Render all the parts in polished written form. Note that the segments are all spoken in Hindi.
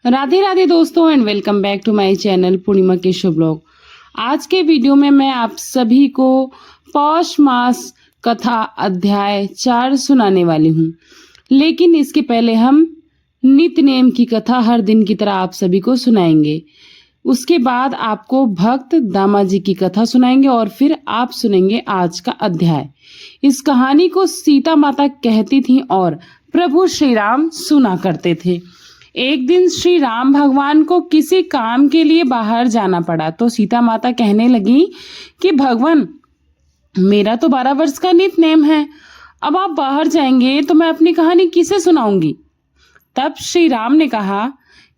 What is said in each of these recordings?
राधे राधे दोस्तों and welcome back to my channel पूर्णिमा के शुभ ब्लॉग। आज के वीडियो में मैं आप सभी को पौष मास कथा अध्याय 4 सुनाने वाली हूँ। लेकिन इसके पहले हम नित्य नेम की कथा हर दिन की तरह आप सभी को सुनाएंगे। उसके बाद आपको भक्त दामा जी की कथा सुनाएंगे और फिर आप सुनेंगे आज का अध्याय। इस कहानी को सीता माता कहती थी और प्रभु श्री राम सुना करते थे। एक दिन श्री राम भगवान को किसी काम के लिए बाहर जाना पड़ा तो सीता माता कहने लगी कि भगवान, मेरा तो 12 वर्ष का नित्य नेम है, अब आप बाहर जाएंगे तो मैं अपनी कहानी किसे सुनाऊंगी। तब श्री राम ने कहा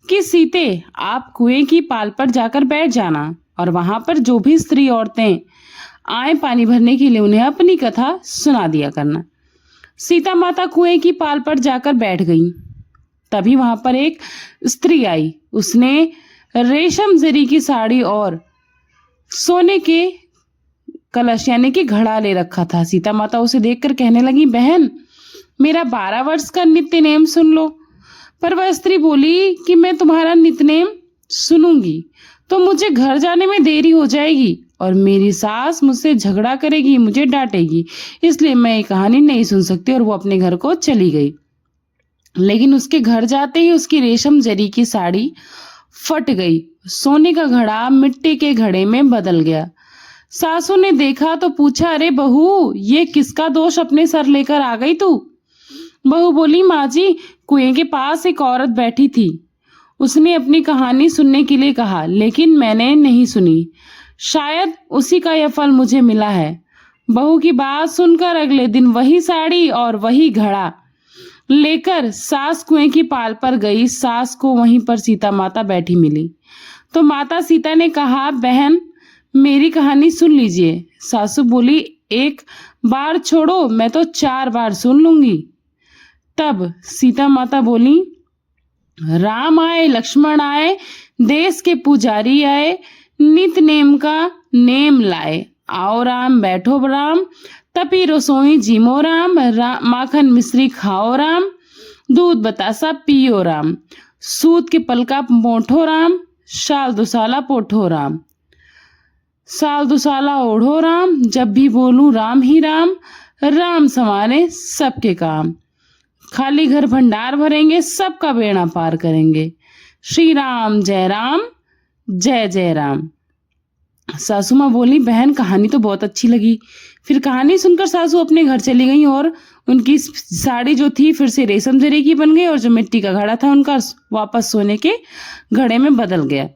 कि सीते, आप कुएं की पाल पर जाकर बैठ जाना और वहां पर जो भी स्त्री औरतें आए पानी भरने के लिए उन्हें अपनी कथा सुना दिया करना। सीता माता कुएं की पाल पर जाकर बैठ गई। तभी वहां पर एक स्त्री आई। उसने रेशम जरी की साड़ी और सोने के कलश यानी कि घड़ा ले रखा था। सीता माता उसे देखकर कहने लगी, बहन, मेरा 12 वर्ष का नित्य नेम सुन लो। पर वह स्त्री बोली कि मैं तुम्हारा नित्य नेम सुनूंगी तो मुझे घर जाने में देरी हो जाएगी और मेरी सास मुझसे झगड़ा करेगी, मुझे डांटेगी, इसलिए मैं ये कहानी नहीं सुन सकती। और वो अपने घर को चली गई। लेकिन उसके घर जाते ही उसकी रेशम जरी की साड़ी फट गई। सोने का घड़ा मिट्टी के घड़े में बदल गया। सासू ने देखा तो पूछा, अरे बहू, ये किसका दोष अपने सर लेकर आ गई तू? बहू बोली, माँ जी, कुएं के पास एक औरत बैठी थी। उसने अपनी कहानी सुनने के लिए कहा, लेकिन मैंने नहीं सुनी। शायद उसी का यह फल मुझे मिला है। बहू की बात सुनकर अगले दिन वही साड़ी और वही घड़ा लेकर सास कुएं की पाल पर गई। सास को वहीं पर सीता माता बैठी मिली तो माता सीता ने कहा, बहन, मेरी कहानी सुन लीजिए। सासू बोली, एक बार छोड़ो, मैं तो 4 बार सुन लूंगी। तब सीता माता बोली, राम आए, लक्ष्मण आए, देश के पुजारी आए, नित्य नेम का नेम लाए। आओ राम, बैठो राम, तपी रसोई जीमो राम, माखन मिश्री खाओ राम, दूध बतासा पियो राम, सूत के पलका मोठो राम, शाल दुसाला पोठो राम, साल दुसाला ओढ़ो राम, जब भी बोलूं राम ही राम, राम संवारे सबके काम, खाली घर भंडार भरेंगे, सबका बेड़ा पार करेंगे, श्री राम जय राम, जय जय राम। सासू माँ बोली, बहन, कहानी तो बहुत अच्छी लगी। फिर कहानी सुनकर सासू अपने घर चली गई और उनकी साड़ी जो थी फिर से रेशम जरी की बन गई और जो मिट्टी का घड़ा था उनका वापस सोने के घड़े में बदल गया।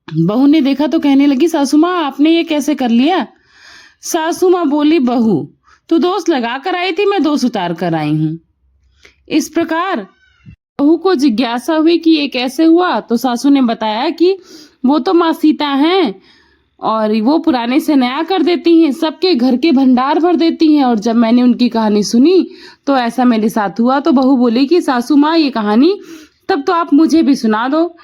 बहू ने देखा तो कहने लगी, सासू माँ, आपने ये कैसे कर लिया? सासू माँ बोली, बहू, तू दोष लगा कर आई थी, मैं दोष उतार कर आई हूँ। इस प्रकार बहू को जिज्ञासा हुई कि ये कैसे हुआ तो सासू ने बताया कि वो तो माँ सीता हैं और वो पुराने से नया कर देती हैं, सबके घर के भंडार भर देती हैं। और जब मैंने उनकी कहानी सुनी तो ऐसा मेरे साथ हुआ। तो बहू बोली कि सासू माँ, ये कहानी तब तो आप मुझे भी सुना दो।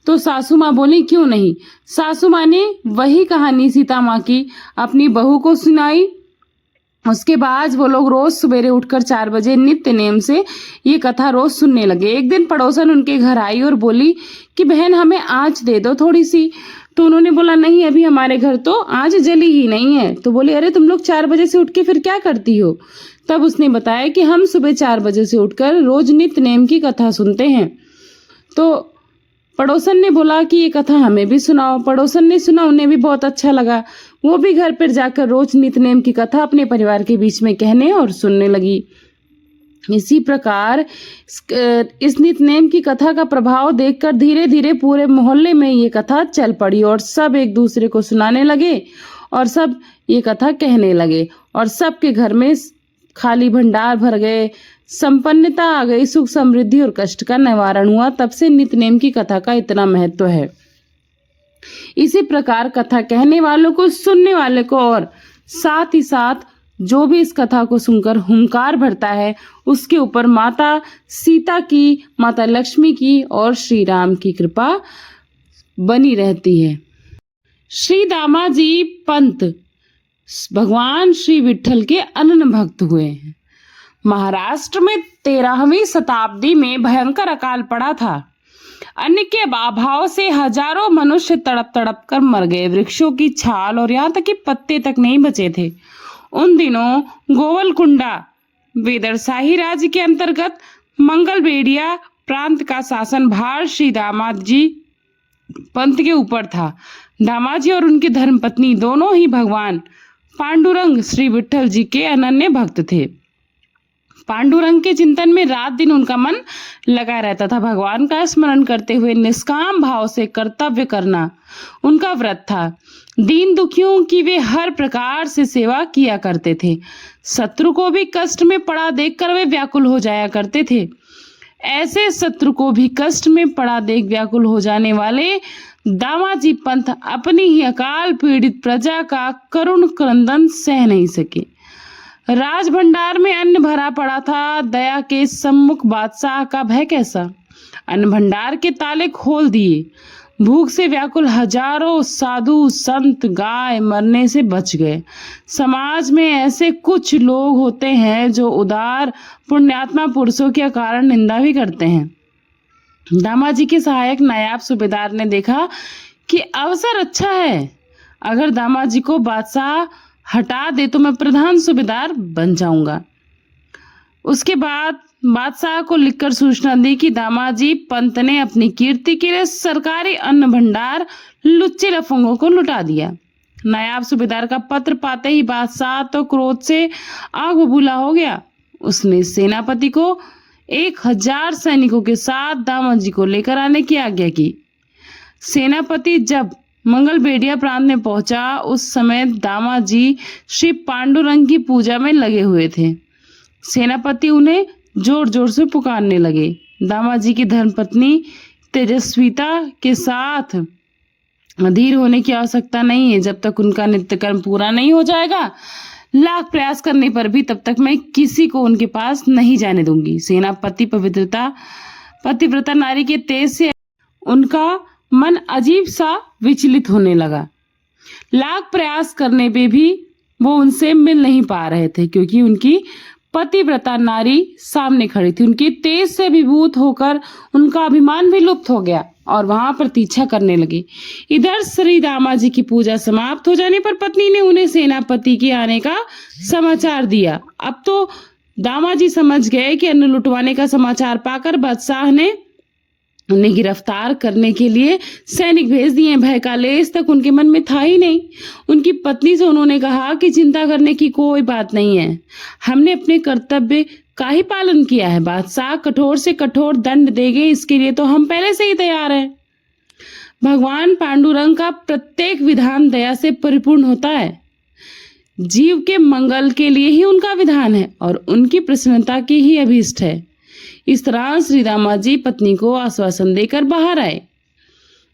तो सासू माँ बोली, क्यों नहीं। सासू माँ ने वही कहानी सीता माँ की अपनी बहू को सुनाई। उसके बाद वो लोग रोज सवेरे उठकर 4 बजे नित्य नेम से ये कथा रोज सुनने लगे। एक दिन पड़ोसन उनके घर आई और बोली कि बहन, हमें आँच दे दो थोड़ी सी। तो उन्होंने बोला, नहीं, अभी हमारे घर तो आँच जली ही नहीं है। तो बोले, अरे तुम लोग 4 बजे से उठ के फिर क्या करती हो? तब उसने बताया कि हम सुबह 4 बजे से उठकर रोज नित्य नेम की कथा सुनते हैं। तो पड़ोसन ने बोला कि ये कथा हमें भी सुनाओ। पड़ोसन ने सुना, उन्हें भी बहुत अच्छा लगा। वो भी घर पर जाकर रोज नित्य नेम की कथा अपने परिवार के बीच में कहने और सुनने लगी। इसी प्रकार इस नित्य नेम की कथा का प्रभाव देखकर धीरे धीरे पूरे मोहल्ले में ये कथा चल पड़ी और सब एक दूसरे को सुनाने लगे और सब ये कथा कहने लगे और सबके घर में खाली भंडार भर गए, संपन्नता आ गई, सुख समृद्धि और कष्ट का निवारण हुआ। तब से नित्य नेम की कथा का इतना महत्व है। इसी प्रकार कथा कहने वालों को, सुनने वाले को और साथ ही साथ जो भी इस कथा को सुनकर हुंकार भरता है उसके ऊपर माता सीता की, माता लक्ष्मी की और श्री राम की कृपा बनी रहती है। श्री दामा जी पंत भगवान श्री विठल के अनन्य भक्त हुए हैं। महाराष्ट्र में 13वीं शताब्दी में भयंकर अकाल पड़ा था। अन्न के अभाव से हजारों मनुष्य तड़प तड़प कर मर गए। वृक्षों की छाल और यहाँ तक कि पत्ते तक नहीं बचे थे। उन दिनों गोवलकुंडा वेदरशाही राज्य के अंतर्गत मंगलबेड़िया प्रांत का शासन भार श्री दामाजी पंत के ऊपर था। दामाजी और उनकी धर्मपत्नी दोनों ही भगवान पांडुरंग श्री विठल जी के अनन्य भक्त थे। पांडुरंग के चिंतन में रात दिन उनका मन लगा रहता था। भगवान का स्मरण करते हुए निष्काम भाव से कर्तव्य करना उनका व्रत था। दीन दुखियों की वे हर प्रकार से सेवा किया करते थे। शत्रु को भी कष्ट में पड़ा देखकर वे व्याकुल हो जाया करते थे। ऐसे शत्रु को भी कष्ट में पड़ा देख व्याकुल हो जाने वाले दामाजी पंत अपनी ही अकाल पीड़ित प्रजा का करुण क्रंदन सह नहीं सके। राज भंडार में अन्न भरा पड़ा था। दया के सम्मुख बादशाह का भय कैसा। अन्न भंडार के ताले खोल दिए। भूख से व्याकुल हजारों साधु संत गाय मरने से बच गए। समाज में ऐसे कुछ लोग होते हैं जो उदार पुण्यात्मा पुरुषों के कारण निंदा भी करते हैं। दामाजी के सहायक नायाब सूबेदार ने देखा कि अवसर अच्छा है, अगर दामाजी को बादशाह हटा दे तो मैं प्रधान सूबेदार बन जाऊंगा। उसके बाद बादशाह को लिखकर सूचना दी कि दामाजी पंत ने अपनी कीर्ति के लिए सरकारी अन्न भंडार लुच्चे लफंगों को लुटा दिया। नायाब सूबेदार का पत्र पाते ही बादशाह तो क्रोध से आग बबूला हो गया। उसने सेनापति को 1000 सैनिकों के साथ दामाजी को लेकर आने की आज्ञा की। सेनापति जब मंगलबेड़िया प्रांत में पहुंचा, उस समय दामाजी श्री पांडुरंग की पूजा में लगे हुए थे। सेनापति उन्हें जोर जोर से पुकारने लगे। दामाजी की धर्मपत्नी तेजस्विता के साथ अधीर होने की आवश्यकता नहीं है। जब तक उनका नित्य कर्म पूरा नहीं हो जाएगा, लाख प्रयास करने पर भी तब तक मैं किसी को उनके पास नहीं जाने दूंगी। सेनापति पतिव्रता नारी के तेज से उनका मन अजीब सा विचलित होने लगा। लाख प्रयास करने पे भी वो उनसे मिल नहीं पा रहे थे, क्योंकि उनकी पतिव्रता नारी सामने खड़ी थी। उनकी तेज से विभूत होकर उनका अभिमान भी लुप्त हो गया और वहां प्रतीक्षा करने लगे। इधर श्री दामाजी की पूजा समाप्त हो जाने पर पत्नी ने उन्हें सेनापति के आने का समाचार दिया। अब तो दामाजी समझ गए कि अन्न लुटवाने का समाचार पाकर बादशाह ने उन्हें गिरफ्तार करने के लिए सैनिक भेज दिए। भय का लेस तक उनके मन में था ही नहीं। उनकी पत्नी से उन्होंने कहा कि चिंता करने की कोई बात नहीं है, हमने अपने कर्तव्य का ही पालन किया है। बादशाह कठोर से कठोर दंड देंगे, इसके लिए तो हम पहले से ही तैयार हैं। भगवान पांडुरंग का प्रत्येक विधान दया से परिपूर्ण होता है। जीव के मंगल के लिए ही उनका विधान है और उनकी प्रसन्नता की ही अभीष्ट है। इस तरह श्री दामाजी पत्नी को आश्वासन देकर बाहर आए।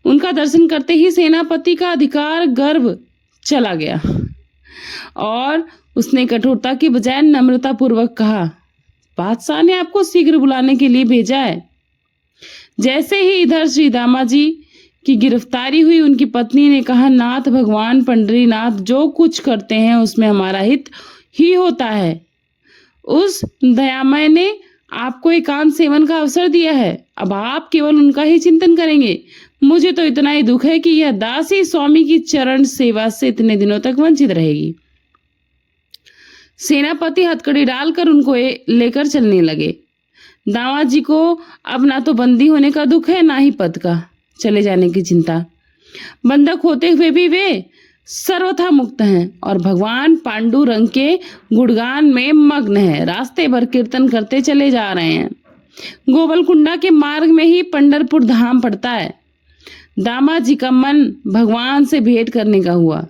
उनका दर्शन करते ही सेनापति का अधिकार गर्व चला गया और उसने कठोरता की बजाय नम्रता पूर्वक कहा, बादशाह ने आपको शीघ्र बुलाने के लिए भेजा है। जैसे ही इधर श्री दामाजी की गिरफ्तारी हुई, उनकी पत्नी ने कहा, नाथ भगवान पंडरीनाथ जो कुछ करते हैं उसमें हमारा हित ही होता है। उस दयामय ने आपको एकांत सेवन का अवसर दिया है, अब आप केवल उनका ही चिंतन करेंगे। मुझे तो इतना ही दुख है कि यह दासी स्वामी की चरण सेवा से इतने दिनों तक वंचित रहेगी। सेनापति हथकड़ी डालकर उनको लेकर चलने लगे। दामाजी को अब ना तो बंदी होने का दुख है, ना ही पद का चले जाने की चिंता। बंधक होते हुए भी वे सर्वथा मुक्त हैं और भगवान पांडुरंग के गुणगान में मग्न है। रास्ते भर कीर्तन करते चले जा रहे हैं। गोवलकुंडा के मार्ग में ही पंढरपुर धाम पड़ता है। दामाजी का मन भगवान से भेंट करने का हुआ।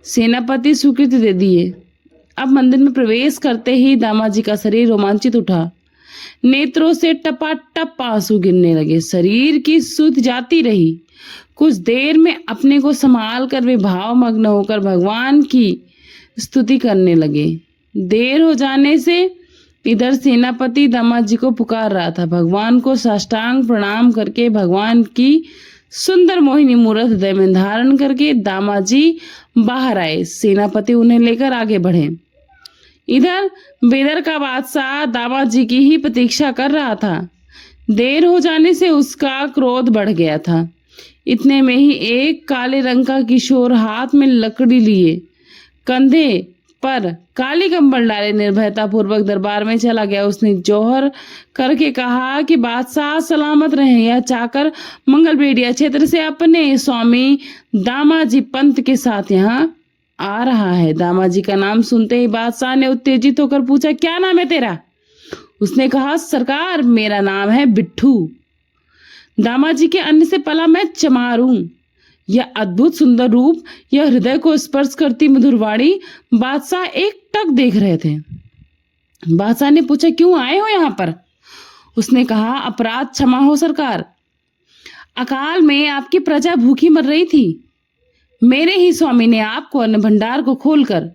सेनापति स्वीकृति दे दिए। अब मंदिर में प्रवेश करते ही दामाजी का शरीर रोमांचित उठा। नेत्रों से टपाटप आंसू गिरने लगे। शरीर की सुध जाती रही। कुछ देर में अपने को संभाल कर वे भावमग्न होकर भगवान की स्तुति करने लगे। देर हो जाने से इधर सेनापति दामाजी को पुकार रहा था। भगवान को साष्टांग प्रणाम करके भगवान की सुंदर मोहिनी मूर्त हृदय में धारण करके दामाजी बाहर आए। सेनापति उन्हें लेकर आगे बढ़े। इधर बेदर का बादशाह दामाजी की ही प्रतीक्षा कर रहा था। देर हो जाने से उसका क्रोध बढ़ गया था। इतने में ही एक काले रंग का किशोर हाथ में लकड़ी लिए कंधे पर काली कंबल डाले निर्भयता पूर्वक दरबार में चला गया। उसने जोहर करके कहा कि बादशाह सलामत रहे। यह चाकर मंगलबेड़िया क्षेत्र से अपने स्वामी दामाजी पंत के साथ यहाँ आ रहा है। दामाजी का नाम सुनते ही बादशाह ने उत्तेजित होकर पूछा, क्या नाम है तेरा? उसने कहा, सरकार मेरा नाम है बिट्ठू। दामाजी के अन्न से पला मैं चमार हूं। यह अद्भुत सुंदर रूप, यह हृदय को स्पर्श करती मधुरवाणी बादशाह एक टक देख रहे थे। बादशाह ने पूछा, क्यों आए हो यहाँ पर? उसने कहा, अपराध क्षमा हो सरकार। अकाल में आपकी प्रजा भूखी मर रही थी। मेरे ही स्वामी ने आपको अन्न भंडार को खोलकर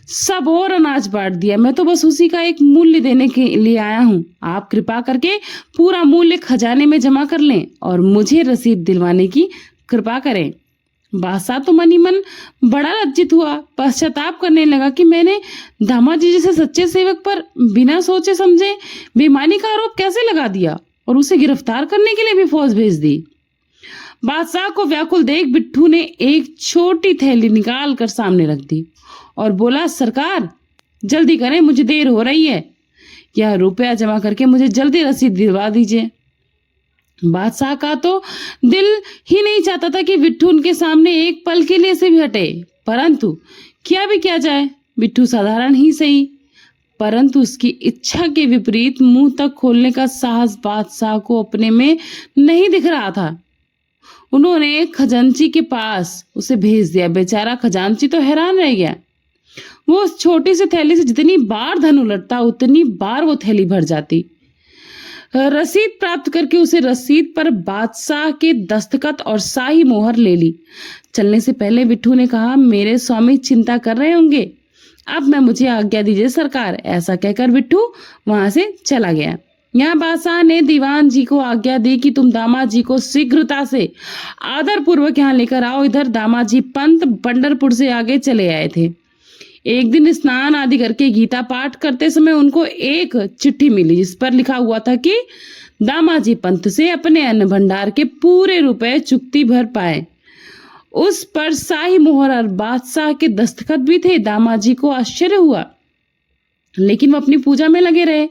सब और अनाज बांट दिया। मैं तो बस उसी का एक मूल्य देने के लिए आया हूँ। आप कृपा करके पूरा मूल्य खजाने में जमा कर लें और मुझे रसीद दिलवाने की कृपा करें। बादशाह तो मन ही मन बड़ा लज्जित हुआ, पश्चाताप करने लगा कि मैंने दामाजी जैसे सच्चे सेवक पर बिना सोचे समझे बेईमानी का आरोप कैसे लगा दिया और उसे गिरफ्तार करने के लिए भी फौज भेज दी। बादशाह को व्याकुल देख बिट्ठू ने एक छोटी थैली निकाल कर सामने रख दी और बोला, सरकार जल्दी करें, मुझे देर हो रही है। यह रुपया जमा करके मुझे जल्दी रसीद दिलवा दीजिए। बादशाह का तो दिल ही नहीं चाहता था कि बिट्ठू उनके सामने एक पल के लिए से भी हटे, परंतु क्या भी किया जाए, बिट्ठू साधारण ही सही, परंतु उसकी इच्छा के विपरीत मुंह तक खोलने का साहस बादशाह को अपने में नहीं दिख रहा था। उन्होंने खजांची के पास उसे भेज दिया। बेचारा खजांची तो हैरान रह गया। वो उस छोटी सी थैली से जितनी बार धन उलटता उतनी बार वो थैली भर जाती। रसीद प्राप्त करके उसे रसीद पर बादशाह के दस्तखत और शाही मोहर ले ली। चलने से पहले बिट्ठू ने कहा, मेरे स्वामी चिंता कर रहे होंगे, अब मैं मुझे आज्ञा दीजिए सरकार। ऐसा कहकर बिट्ठू वहां से चला गया। यहाँ बादशाह ने दीवान जी को आज्ञा दी कि तुम दामाजी को शीघ्रता से आदर पूर्वक यहाँ लेकर आओ। इधर दामाजी पंत पंढरपुर से आगे चले आए थे। एक दिन स्नान आदि करके गीता पाठ करते समय उनको एक चिट्ठी मिली जिस पर लिखा हुआ था कि दामाजी पंत से अपने अन्न भंडार के पूरे रुपए चुकती भर पाए। उस पर शाही मोहर और बादशाह के दस्तखत भी थे। दामाजी को आश्चर्य हुआ, लेकिन वो अपनी पूजा में लगे रहे।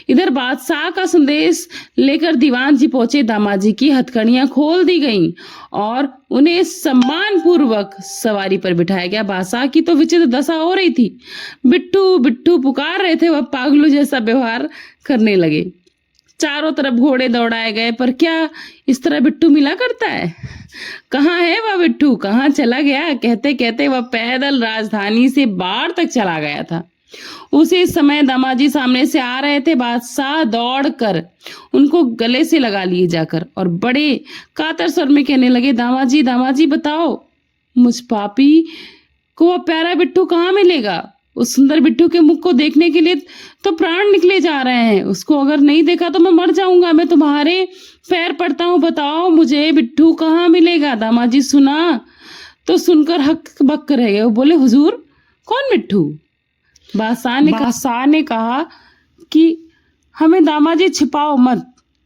इधर बादशाह का संदेश लेकर दीवान जी पहुंचे। दामाजी की हथकड़ियां खोल दी गईं और उन्हें सम्मान पूर्वक सवारी पर बिठाया गया। बादशाह की तो विचित्र दशा हो रही थी। बिट्ठू बिट्ठू पुकार रहे थे, वह पागलों जैसा व्यवहार करने लगे। चारों तरफ घोड़े दौड़ाए गए, पर क्या इस तरह बिट्ठू मिला करता है? कहाँ है वह बिट्ठू, कहाँ चला गया? कहते कहते वह पैदल राजधानी से बाढ़ तक चला गया था। उसी समय दामाजी सामने से आ रहे थे। बादशाह दौड़कर उनको गले से लगा लिए जाकर और बड़े कातर स्वर में कहने लगे, दामाजी दामाजी बताओ, मुझ पापी को वह प्यारा बिट्ठू कहाँ मिलेगा? उस सुंदर बिट्ठू के मुख को देखने के लिए तो प्राण निकले जा रहे हैं। उसको अगर नहीं देखा तो मैं मर जाऊंगा। मैं तुम्हारे पैर पड़ता हूँ, बताओ मुझे बिट्ठू कहाँ मिलेगा? दामाजी सुना तो सुनकर हक बक रह गए। वो बोले, हुजूर कौन बिट्ठू? बादशाह ने कहा कि हमें दामाजी छिपाओ मत।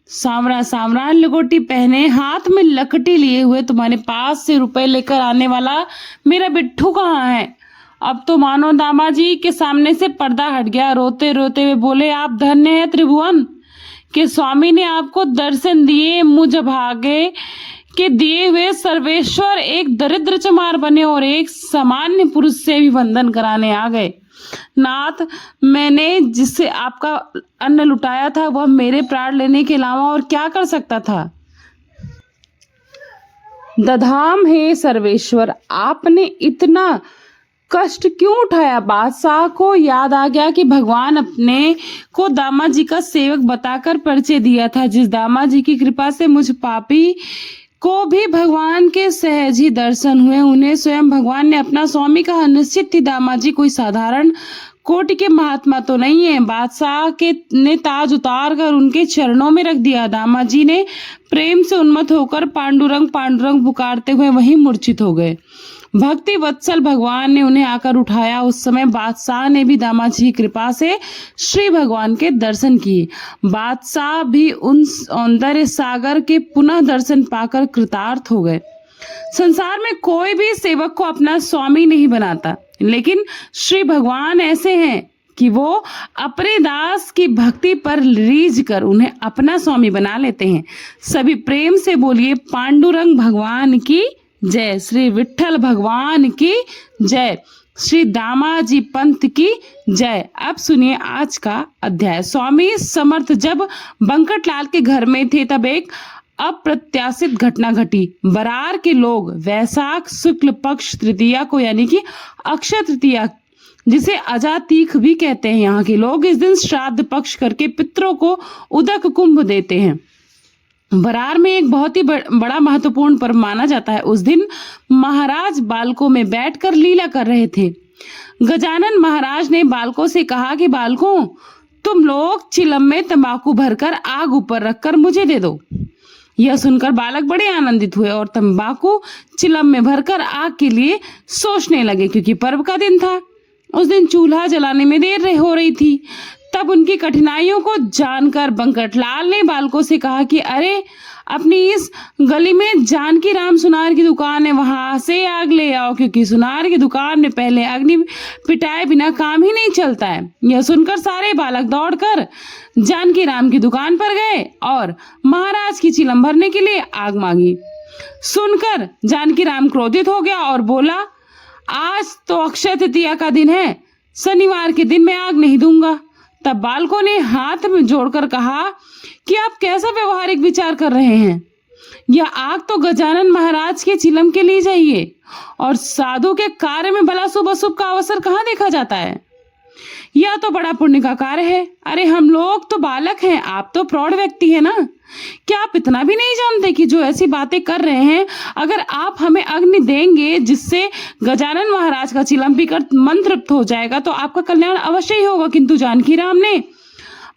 सांवरा सांवरा लंगोटी पहने हाथ में लकड़ी लिए हुए तुम्हारे पास से रुपए लेकर आने वाला मेरा बिट्ठू कहाँ है? अब तो मानो दामाजी के सामने से पर्दा हट गया। रोते रोते वे बोले, आप धन्य है त्रिभुवन के स्वामी ने आपको दर्शन दिए। मुझ भागे के दिए हुए सर्वेश्वर एक दरिद्र चमार बने और एक सामान्य पुरुष से भी वंदन कराने आ गए। नाथ, मैंने जिससे आपका अन्न लुटाया था वह मेरे प्राण लेने के अलावा और क्या कर सकता था? दधाम हे सर्वेश्वर, आपने इतना कष्ट क्यों उठाया? बादशाह को याद आ गया कि भगवान अपने को दामाजी का सेवक बताकर परिचय दिया था। जिस दामाजी की कृपा से मुझ पापी को भी भगवान के सहज ही दर्शन हुए, उन्हें स्वयं भगवान ने अपना स्वामी कहा। निश्चित ही दामाजी कोई साधारण कोटि के महात्मा तो नहीं है। बादशाह के ने ताज उतार कर उनके चरणों में रख दिया। दामाजी ने प्रेम से उन्मत्त होकर पांडुरंग पांडुरंग पुकारते हुए वहीं मूर्छित हो गए। भक्ति वत्सल भगवान ने उन्हें आकर उठाया। उस समय बादशाह ने भी दामाजी की कृपा से श्री भगवान के दर्शन किए। बादशाह भी उन सौंदर्य सागर के पुनः दर्शन पाकर कृतार्थ हो गए। संसार में कोई भी सेवक को अपना स्वामी नहीं बनाता, लेकिन श्री भगवान ऐसे हैं कि वो अपने दास की भक्ति पर रीझ कर उन्हें अपना स्वामी बना लेते हैं। सभी प्रेम से बोलिए पांडुरंग भगवान की जय, श्री विठ्ठल भगवान की जय, श्री दामाजी पंत की जय। अब सुनिए आज का अध्याय। स्वामी समर्थ जब बंकटलाल के घर में थे तब एक अप्रत्याशित घटना घटी। बरार के लोग वैशाख शुक्ल पक्ष तृतीया को यानी कि अक्षय तृतीया, जिसे अजातीख भी कहते हैं यहाँ के लोग, इस दिन श्राद्ध पक्ष करके पितरों को उदक कुंभ देते हैं। बरार में एक बहुत ही बड़ा महत्वपूर्ण पर्व माना जाता है। उस दिन महाराज बालकों में बैठकर लीला कर रहे थे। गजानन महाराज ने बालकों से कहा कि बालकों, तुम लोग चिलम में तंबाकू भरकर आग ऊपर रखकर मुझे दे दो। यह सुनकर बालक बड़े आनंदित हुए और तंबाकू चिलम में भरकर आग के लिए सोचने लगे, क्योंकि पर्व का दिन था। उस दिन चूल्हा जलाने में देर हो रही थी। तब उनकी कठिनाइयों को जानकर बंकटलाल ने बालकों से कहा कि अरे, अपनी इस गली में जानकी राम सुनार की दुकान है, वहां से आग ले आओ, क्योंकि सुनार की दुकान में पहले अग्नि पिटाए बिना काम ही नहीं चलता है। यह सुनकर सारे बालक दौड़कर जानकी राम की दुकान पर गए और महाराज की चिलम भरने के लिए आग मांगी। सुनकर जानकी राम क्रोधित हो गया और बोला, आज तो अक्षय तृतीया का दिन है, शनिवार के दिन मैं आग नहीं दूंगा। तब बालकों ने हाथ में जोड़कर कहा कि आप कैसा व्यवहारिक विचार कर रहे हैं। यह आग तो गजानन महाराज के चिलम के लिए चाहिए, और साधु के कार्य में भला शुभ अशुभ का अवसर कहाँ देखा जाता है। यह तो बड़ा पुण्य का कार्य है। अरे, हम लोग तो बालक हैं, आप तो प्रौढ़ व्यक्ति है ना। क्या आप इतना भी नहीं जानते कि जो ऐसी बातें कर रहे हैं, अगर आप हमें अग्नि देंगे जिससे गजानन महाराज का चिलम पीकर मन तृप्त हो जाएगा, तो आपका कल्याण अवश्य ही होगा। किंतु जानकी राम ने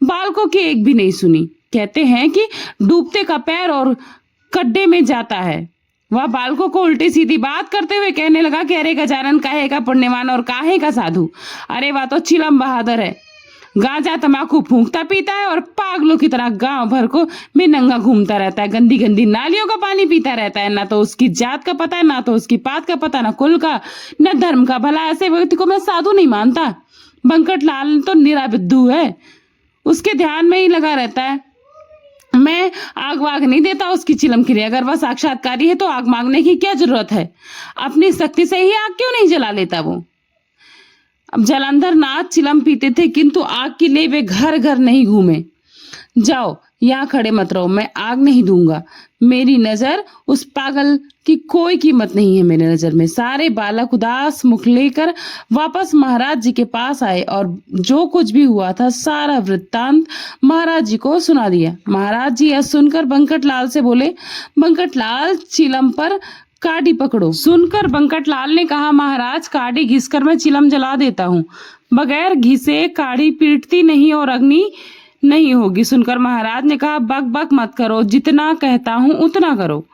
बालकों की एक भी नहीं सुनी। कहते हैं कि डूबते का पैर और गड्ढे में जाता है। वह बालकों को उल्टी सीधी बात करते हुए कहने लगा कि अरे गजानन काहे का पुण्यवान और काहे का साधु। अरे, वह तो चिलम बहादुर है, गांजा तंबाकू फूंकता पीता है और पागलों की तरह गांव भर को में नंगा घूमता रहता है। गंदी गंदी नालियों का पानी पीता रहता है। ना तो उसकी जात का पता है, ना तो उसकी पात का पता, ना कुल का, न धर्म का। भला ऐसे व्यक्ति को मैं साधु नहीं मानता। बंकटलाल तो निरा बिद्दू है, उसके ध्यान में ही लगा रहता है। मैं आग वाग नहीं देता उसकी चिलम के लिए। अगर वह साक्षात्कारी है तो आग मांगने की क्या जरूरत है। अपनी शक्ति से ही आग क्यों नहीं जला लेता वो। अब जलंधर नाथ चिलम पीते थे, किंतु आग के लिए वे घर घर नहीं घूमे। जाओ, यहाँ खड़े मत रहो, मैं आग नहीं दूंगा। मेरी नजर उस पागल की कोई कीमत नहीं है मेरे नजर में। सारे बालक उदास मुख लेकर वापस महाराज जी के पास आए और जो कुछ भी हुआ था सारा वृत्तांत महाराज जी को सुना दिया। महाराज जी यह सुनकर बंकटलाल से बोले, बंकटलाल, चिलम पर काडी पकड़ो। सुनकर बंकटलाल ने कहा, महाराज, काडी घिसकर मैं चिलम जला देता हूँ। बगैर घिसे काडी पीटती नहीं और अग्नि नहीं होगी। सुनकर महाराज ने कहा, बक बक मत करो, जितना कहता हूँ उतना करो।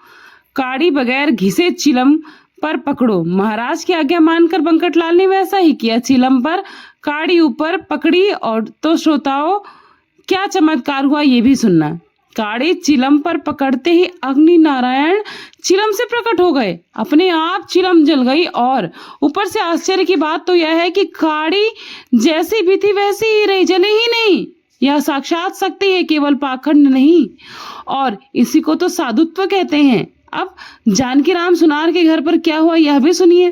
काडी बगैर घिसे चिलम पर पकड़ो। महाराज की आज्ञा मानकर बंकटलाल ने वैसा ही किया। चिलम पर काडी ऊपर पकड़ी और तो श्रोताओं, क्या चमत्कार हुआ ये भी सुनना। काड़ी चिलम पर पकड़ते ही अग्नि नारायण चिलम से प्रकट हो गए। अपने आप चिलम जल गई। और ऊपर से आश्चर्य की बात तो यह है कि काड़ी जैसी भी थी वैसी ही रही, जले ही नहीं। यह साक्षात शक्ति है, केवल पाखंड नहीं। और इसी को तो साधुत्व कहते हैं। अब जानकी राम सुनार के घर पर क्या हुआ यह भी सुनिए।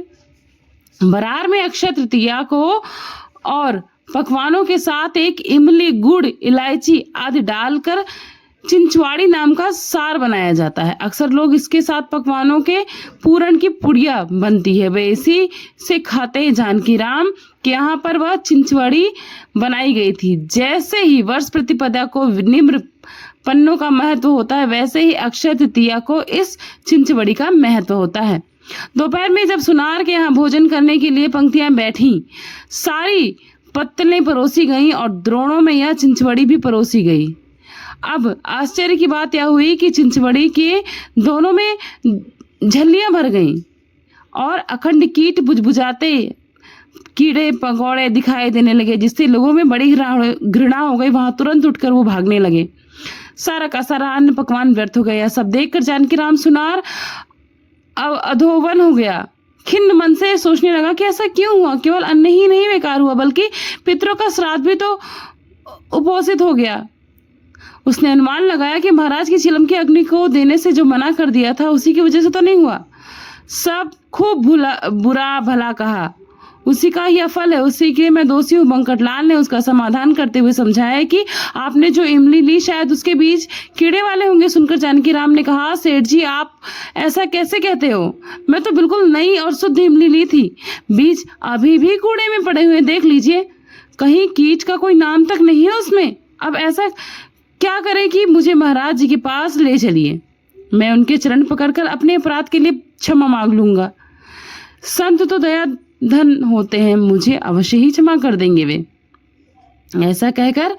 बरार में अक्षय तृतीया को और पकवानों के साथ एक इमली, गुड़, इलायची आदि डालकर चिंचवाड़ी नाम का सार बनाया जाता है। अक्सर लोग इसके साथ पकवानों के पूरण की पुड़िया बनती है, वे इसी से खाते हैं। जानकी राम के यहाँ पर वह चिंचवाड़ी बनाई गई थी। जैसे ही वर्ष प्रतिपदा को निम्र पन्नों का महत्व होता है, वैसे ही अक्षय तृतीया को इस चिंचवड़ी का महत्व होता है। दोपहर में जब सुनार के यहाँ भोजन करने के लिए पंक्तियां बैठी, सारी पत्तलें परोसी गईं और द्रोणों में यह चिंचवड़ी भी परोसी गई। अब आश्चर्य की बात यह हुई कि चिंचवड़ी के दोनों में झल्लियां भर गईं और अखंड कीट बुझबुझाते कीड़े पकौड़े दिखाई देने लगे, जिससे लोगों में बड़ी घृणा हो गई। वहां तुरंत उठकर वो भागने लगे। सारा का सारा अन्न पकवान व्यर्थ हो गया। सब देखकर जानकी राम सुनार अब अधोवन हो गया। खिन्न मन से सोचने लगा कि ऐसा क्यों हुआ। केवल अन्न ही नहीं बेकार हुआ, बल्कि पितरों का श्राद्ध भी तो उपोषित हो गया। उसने अनुमान लगाया कि महाराज की चिलम की अग्नि को देने से जो मना कर दिया था, उसी की वजह से तो नहीं हुआ। सब खूब बुरा भला कहा, उसी का यह फल है, उसी के मैं दोषी हूँ। बंकटलाल ने उसका समाधान करते हुए समझाया कि आपने जो इमली ली, शायद उसके बीज कीड़े वाले होंगे। सुनकर जानकी राम ने कहा, सेठ जी आप ऐसा कैसे कहते हो? मैं तो बिल्कुल नई और शुद्ध इमली ली थी। बीज अभी भी कूड़े में पड़े हुए, देख लीजिए, कहीं कीट का कोई नाम तक नहीं है उसमें। अब ऐसा क्या करें कि मुझे महाराज जी के पास ले चलिए, मैं उनके चरण पकड़कर अपने अपराध के लिए क्षमा मांग लूंगा। संत तो दया धन होते हैं, मुझे अवश्य ही क्षमा कर देंगे वे। ऐसा कहकर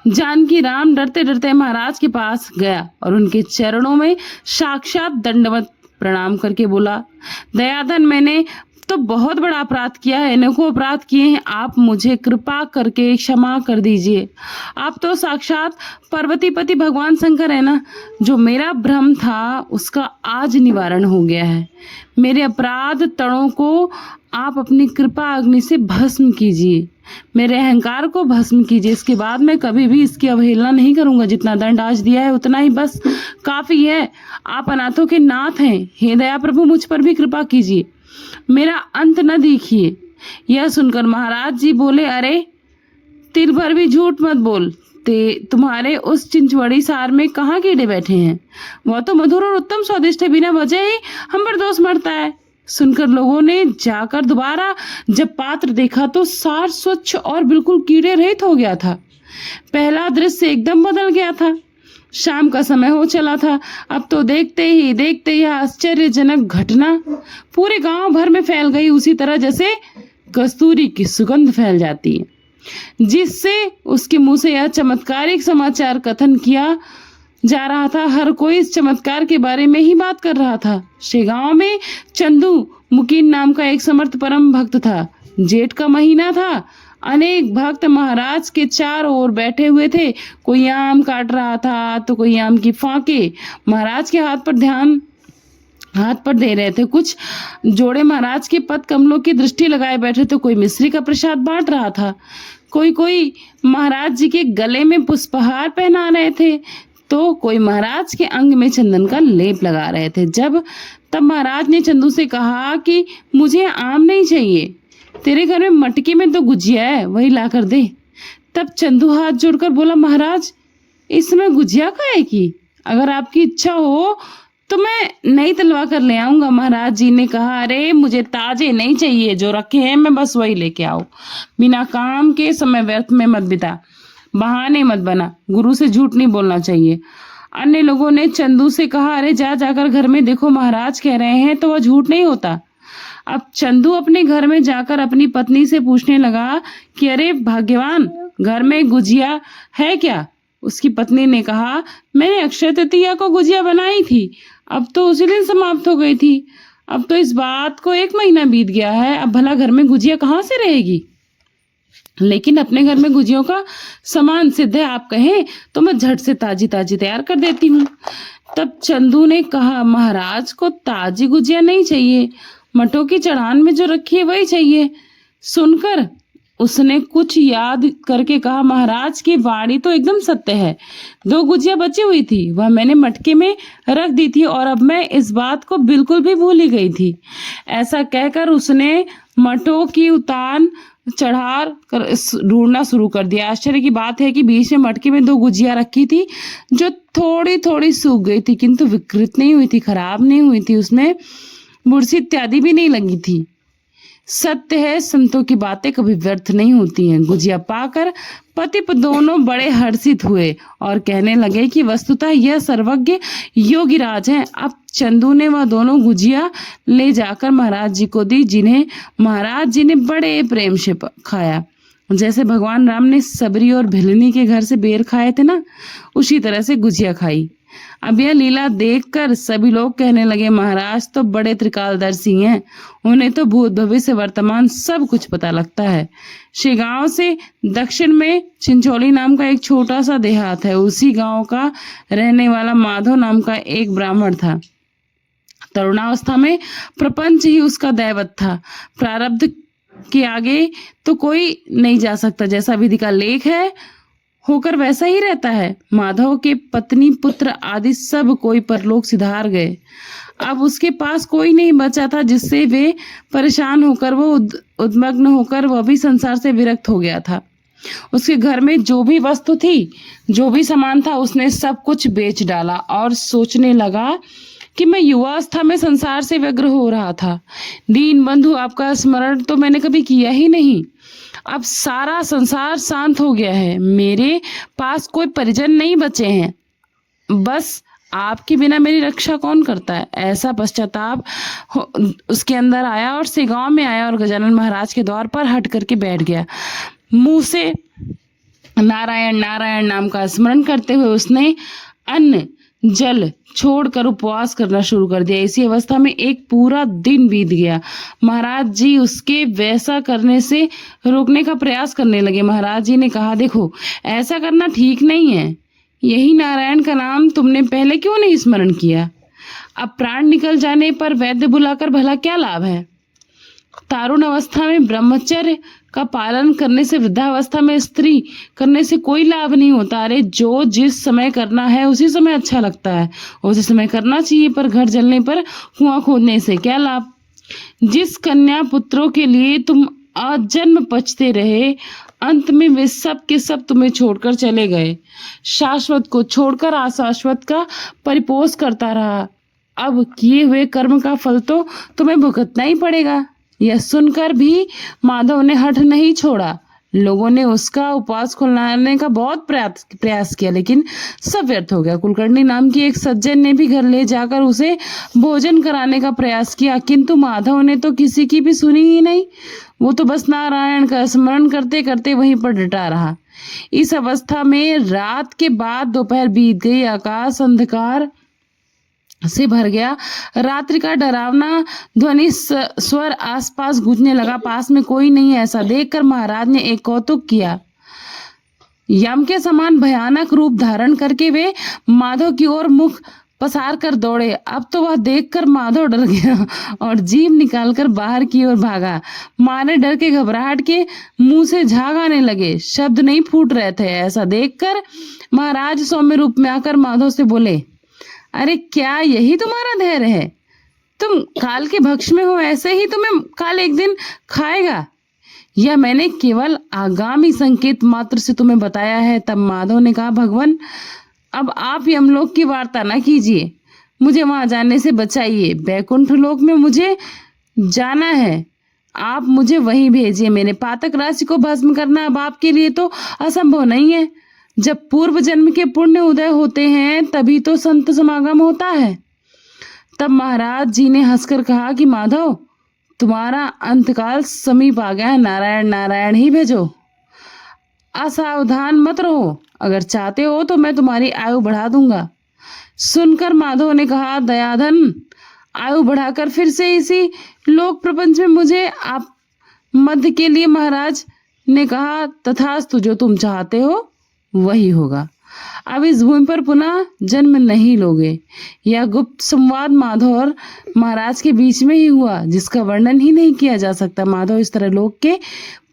जानकी राम डरते डरते महाराज के पास गया और उनके चरणों में साक्षात दंडवत प्रणाम करके बोला, दयाधन, मैंने तो बहुत बड़ा अपराध किया है, अनेकों अपराध किए हैं। आप मुझे कृपा करके क्षमा कर दीजिए। आप तो साक्षात पार्वतीपति भगवान शंकर है ना। जो मेरा भ्रम था उसका आज निवारण हो गया है। मेरे अपराध तड़ों को आप अपनी कृपा अग्नि से भस्म कीजिए, मेरे अहंकार को भस्म कीजिए। इसके बाद मैं कभी भी इसकी अवहेलना नहीं करूंगा। जितना दंड आज दिया है उतना ही बस काफी है। आप अनाथों के नाथ हैं, हे दया प्रभु मुझ पर भी कृपा कीजिए, मेरा अंत न देखिए। यह सुनकर महाराज जी बोले, अरे तिल भर भी झूठ मत बोल, तुम्हारे उस चिंचवड़ी सार में कहाँ कीड़े बैठे हैं? वह तो मधुर और उत्तम स्वादिष्ट है, बिना वजह ही हम पर दोष मरता है। सुनकर लोगों ने जाकर दोबारा जब पात्र देखा तो सार स्वच्छ और बिल्कुल कीड़े रहित हो गया था। पहला दृश्य एकदम बदल गया था। शाम का समय हो चला था। अब तो देखते ही यह आश्चर्यजनक घटना पूरे गांव भर में फैल गई, उसी तरह जैसे कस्तूरी की सुगंध फैल जाती है, जिससे उसके मुंह से यह चमत्कारिक समाचार कथन किया जा रहा था। हर कोई इस चमत्कार के बारे में ही बात कर रहा था। श्री गांव में चंदू मुकीन नाम का एक समर्थ परम भक्त था। जेठ का महीना था। अनेक भक्त महाराज के चारों ओर बैठे हुए थे। कोई आम काट रहा था तो कोई आम की फांके महाराज के हाथ पर दे रहे थे। कुछ जोड़े महाराज के पद कमलों की दृष्टि लगाए बैठे तो कोई मिश्री का प्रसाद बांट रहा था। कोई महाराज जी के गले में पुष्पहार पहना रहे थे तो कोई महाराज के अंग में चंदन का लेप लगा रहे थे। तब महाराज ने चंदू से कहा कि मुझे आम नहीं चाहिए, तेरे घर में मटकी में तो गुजिया है, वही ला कर दे। तब चंदू हाथ जोड़कर बोला, महाराज इसमें गुजिया खाए की? अगर आपकी इच्छा हो तो मैं नई तलवा कर ले आऊंगा। महाराज जी ने कहा, अरे मुझे ताजे नहीं चाहिए, जो रखे हैं मैं बस वही लेके आओ। बिना काम के समय व्यर्थ में मत बिता, बहाने मत बना, गुरु से झूठ नहीं बोलना चाहिए। अन्य लोगों ने चंदू से कहा, अरे जाकर घर में देखो, महाराज कह रहे हैं तो वह झूठ नहीं होता। अब चंदू अपने घर में जाकर अपनी पत्नी से पूछने लगा कि अरे भाग्यवान, घर में गुजिया है क्या? उसकी पत्नी ने कहा, मैंने अक्षय तृतीया को गुजिया बनाई थी, अब तो उसी दिन समाप्त हो गई थी। अब तो इस बात को 1 महीना बीत गया है, अब भला घर में गुजिया कहाँ से रहेगी? लेकिन अपने घर में गुजियों का सामान सिद्ध है, आप कहें तो मैं झट से ताजी तैयार कर देती हूँ। तब चंदू ने कहा, महाराज को ताजी गुजिया नहीं चाहिए, मठों की चढ़ान में जो रखी है वही चाहिए। सुनकर उसने कुछ याद करके कहा, महाराज की वाणी तो एकदम सत्य है। 2 गुजिया बची हुई थी, वह मैंने मटके में रख दी थी और अब मैं इस बात को बिल्कुल भी भूल ही गई थी। ऐसा कहकर उसने मठों की उतान चढ़ार कर ढूंढना शुरू कर दिया। आश्चर्य की बात है कि बीच में मटके में 2 गुजिया रखी थी जो थोड़ी सूख गई थी, किंतु विकृत नहीं हुई थी, खराब नहीं हुई थी, उसमें बुरसी इत्यादि भी नहीं लगी थी। सत्य है, संतों की बातें कभी व्यर्थ नहीं होती हैं। गुजिया पाकर पति दोनों बड़े हर्षित हुए और कहने लगे कि वस्तुतः यह सर्वज्ञ योगीराज हैं। अब चंदू ने वह दोनों गुजिया ले जाकर महाराज जी को दी, जिन्हें महाराज जी ने बड़े प्रेम से खाया। जैसे भगवान राम ने सबरी और भिलनी के घर से बेर खाए थे ना, उसी तरह से गुजिया खाई। अब यह लीला देखकर सभी लोग कहने लगे, महाराज तो बड़े त्रिकालदर्शी हैं, उन्हें तो भूत भविष्य वर्तमान सब कुछ पता लगता है। श्री गांव से दक्षिण में चिंचोली नाम का एक छोटा सा देहात है। उसी गांव का रहने वाला माधव नाम का एक ब्राह्मण था। तरुणावस्था में प्रपंच ही उसका दैवत था। प्रारब्ध के आगे तो कोई नहीं जा सकता। जैसा विधि का लेख है होकर वैसा ही रहता है। माधव के पत्नी पुत्र आदि सब कोई परलोक सिधार गए। अब उसके पास कोई नहीं बचा था जिससे वे परेशान होकर वो उद्मग्न होकर वह भी संसार से विरक्त हो गया था। उसके घर में जो भी वस्तु थी, जो भी सामान था, उसने सब कुछ बेच डाला और सोचने लगा कि मैं युवावस्था में संसार से व्यग्र हो रहा था। दीन बंधु, आपका स्मरण तो मैंने कभी किया ही नहीं। अब सारा संसार शांत हो गया है, मेरे पास कोई परिजन नहीं बचे हैं, बस आपके बिना मेरी रक्षा कौन करता है। ऐसा पश्चाताप उसके अंदर आया और से गांव में आया और गजानन महाराज के द्वार पर हट करके बैठ गया। मुंह से नारायण नारायण नाम का स्मरण करते हुए उसने अन्न जल छोड़कर उपवास करना शुरू कर दिया। इसी अवस्था में एक पूरा दिन बीत गया। महाराज जी उसके वैसा करने से रोकने का प्रयास करने लगे। महाराज जी ने कहा, देखो ऐसा करना ठीक नहीं है, यही नारायण का नाम तुमने पहले क्यों नहीं स्मरण किया। अब प्राण निकल जाने पर वैद्य बुलाकर भला क्या लाभ है। तारुण अवस्था में ब्रह्मचर्य का पालन करने से वृद्धावस्था में स्त्री करने से कोई लाभ नहीं होता। अरे जो जिस समय करना है उसी समय अच्छा लगता है, उसी समय करना चाहिए, पर घर जलने पर कुआं खोदने से क्या लाभ। जिस कन्या पुत्रों के लिए तुम आजन्म पचते रहे, अंत में वे सब के सब तुम्हें छोड़कर चले गए। शाश्वत को छोड़कर अशाश्वत का परिपोष करता रहा। अब किए हुए कर्म का फल तो तुम्हें भुगतना ही पड़ेगा। यह सुनकर भी माधव ने हठ नहीं छोड़ा। लोगों ने उसका उपवास खुलवाने का बहुत प्रयास किया, लेकिन सब व्यर्थ हो गया। कुलकर्णी नाम की एक सज्जन ने भी घर ले जाकर उसे भोजन कराने का प्रयास किया, किंतु माधव ने तो किसी की भी सुनी ही नहीं। वो तो बस नारायण का स्मरण करते करते वहीं पर डटा रहा। इस अवस्था में रात के बाद दोपहर बीत गई। आकाश अंधकार से भर गया। रात्रि का डरावना ध्वनि स्वर आसपास गूंजने लगा। पास में कोई नहीं है। ऐसा देखकर महाराज ने एक कौतुक किया। यम के समान भयानक रूप धारण करके वे माधव की ओर मुख पसार कर दौड़े। अब तो वह देखकर माधव डर गया और जीभ निकालकर बाहर की ओर भागा। मारे डर के घबराहट के मुंह से झाग आने लगे, शब्द नहीं फूट रहे थे। ऐसा देखकर महाराज सौम्य रूप में आकर माधव से बोले, अरे क्या यही तुम्हारा धैर्य है। तुम काल के भक्ष में हो, ऐसे ही तुम्हें काल एक दिन खाएगा। यह मैंने केवल आगामी संकेत मात्र से तुम्हें बताया है। तब माधव ने कहा, भगवान अब आप यमलोक की वार्ता ना कीजिए, मुझे वहां जाने से बचाइए। बैकुंठ लोक में मुझे जाना है, आप मुझे वहीं भेजिए। मेरे पातक राशि को भस्म करना अब आपके लिए तो असंभव नहीं है। जब पूर्व जन्म के पुण्य उदय होते हैं तभी तो संत समागम होता है। तब महाराज जी ने हंसकर कहा कि माधव, तुम्हारा अंतकाल समीप आ गया है, नारायण नारायण ही भेजो। असावधान मत रहो, अगर चाहते हो तो मैं तुम्हारी आयु बढ़ा दूंगा। सुनकर माधव ने कहा, दयाधन, आयु बढ़ाकर फिर से इसी लोक प्रपंच में मुझे आप मध्य के लिए। महाराज ने कहा, तथास्तु, जो तुम चाहते हो वही होगा। अब इस भूमि पर पुनः जन्म नहीं लोगे। यह गुप्त संवाद माधव और महाराज के बीच में ही हुआ, जिसका वर्णन ही नहीं किया जा सकता। माधव इस तरह लोक के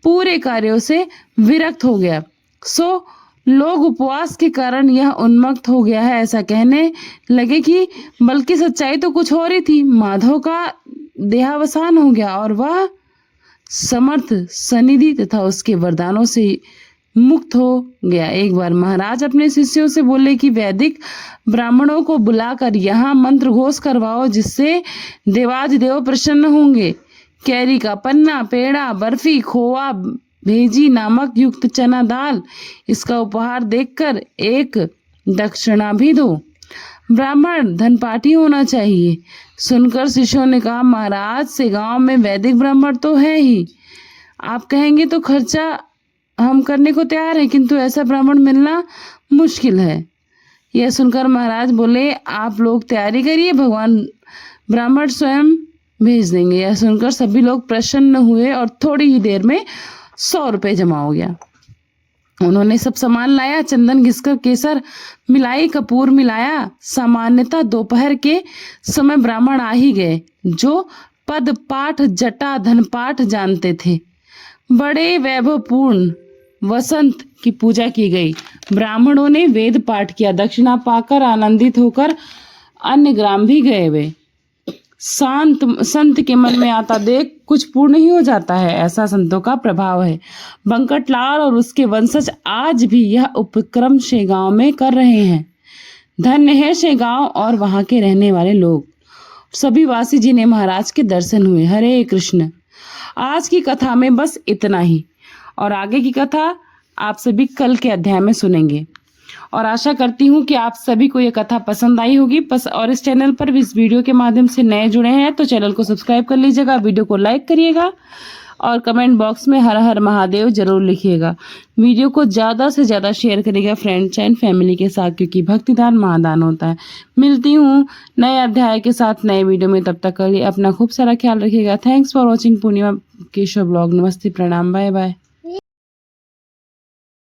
पूरे कार्यों से विरक्त हो गया। सो लोग उपवास के कारण यह उन्मत्त हो गया है, ऐसा कहने लगे कि बल्कि सच्चाई तो कुछ और ही थी। माधव का देहावसान हो गया और वह समर्थ सनिधि तथा उसके वरदानों से मुक्त हो गया। एक बार महाराज अपने शिष्यों से बोले कि वैदिक ब्राह्मणों को बुलाकर यहाँ मंत्र घोष करवाओ, जिससे देवाधिदेव प्रसन्न होंगे। कैरी का पन्ना, पेड़ा, बर्फी, खोआ, भेजी नामक युक्त चना दाल, इसका उपहार देखकर एक दक्षिणा भी दो। ब्राह्मण धनपाठी होना चाहिए। सुनकर शिष्यों ने कहा, महाराज से गांव में वैदिक ब्राह्मण तो है ही, आप कहेंगे तो खर्चा हम करने को तैयार हैं, किंतु ऐसा ब्राह्मण मिलना मुश्किल है। यह सुनकर महाराज बोले, आप लोग तैयारी करिए, भगवान ब्राह्मण स्वयं भेज देंगे। यह सुनकर सभी लोग प्रसन्न हुए और थोड़ी ही देर में 100 रुपये जमा हो गया। उन्होंने सब सामान लाया, चंदन घिसकर केसर मिलाई, कपूर मिलाया। सामान्यतः दोपहर के समय ब्राह्मण आ ही गए, जो पद पाठ जटा धन पाठ जानते थे। बड़े वैभवपूर्ण वसंत की पूजा की गई। ब्राह्मणों ने वेद पाठ किया। दक्षिणा पाकर आनंदित होकर अन्य ग्राम भी गए। वे संत के मन में आता देख कुछ पूर्ण ही हो जाता है, ऐसा संतों का प्रभाव है। बंकटलाल और उसके वंशज आज भी यह उपक्रम शेगांव में कर रहे हैं। धन्य है शेगांव और वहां के रहने वाले लोग। सभी वासी जी ने महाराज के दर्शन हुए। हरे कृष्ण। आज की कथा में बस इतना ही, और आगे की कथा आप सभी कल के अध्याय में सुनेंगे। और आशा करती हूँ कि आप सभी को ये कथा पसंद आई होगी। और इस चैनल पर भी इस वीडियो के माध्यम से नए जुड़े हैं तो चैनल को सब्सक्राइब कर लीजिएगा, वीडियो को लाइक करिएगा और कमेंट बॉक्स में हर हर महादेव जरूर लिखिएगा। वीडियो को ज़्यादा से ज़्यादा शेयर करिएगा फ्रेंड्स एंड फैमिली के साथ, क्योंकि भक्तिदान महादान होता है। मिलती हूँ नए अध्याय के साथ नए वीडियो में, तब तक के लिए अपना खूब सारा ख्याल रखिएगा। Thanks for watching Purnima Keshav blog. नमस्ते, प्रणाम, बाय बाय।